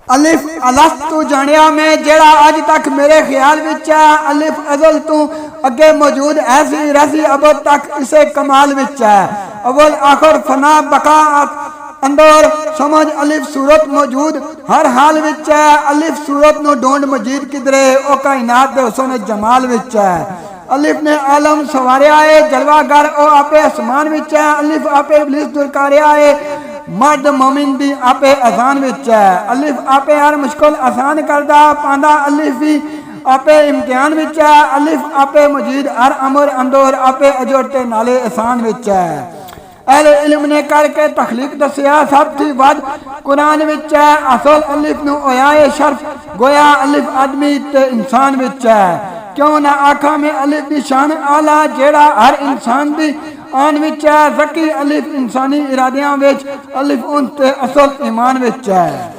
अलिफ अलफ तू जानिया मैं जेड़ा अज तक मेरे ख्याल विच है। अलिफ अजल तू अगे मौजूद ऐसी रसी अब तक इसे कमाल विच है। अवल आखिर फना बका अंदर समझ अलिफ सूरत मौजूद हर हाल विच है। अलिफ सूरत नो ढूंढ मजीद किधरे ओ कायनात दे हुस्न जमाल विच है। अलिफ ने आलम सवारिया है जलवागर ओ आपे आसमान विच है। अलिफ आपे इबलीस दुरकारिया है मर्द मोमिन दी आपे आसान विच है। अलिफ आपे हर मुश्किल आसान करदा पांदा। अलिफ भी आपे इम्तिहान विच है। अलिफ आपे मजीद हर अमर अंदर आपे अजरते नाले आसान विच है। अहले इल्म ने करके तखलीक दसिया सब थी वध कुरान विच है। असल अलिफ नू होया है शर्फ गोया अलिफ आदमी ते इंसान विच है। क्यों ना आखा में अलिफ दी शान आला जेड़ा हर इंसान दी आन विच है। ज़की अलिफ इंसानी इरादियां विच अलिफ उन ते असल ईमान विच है।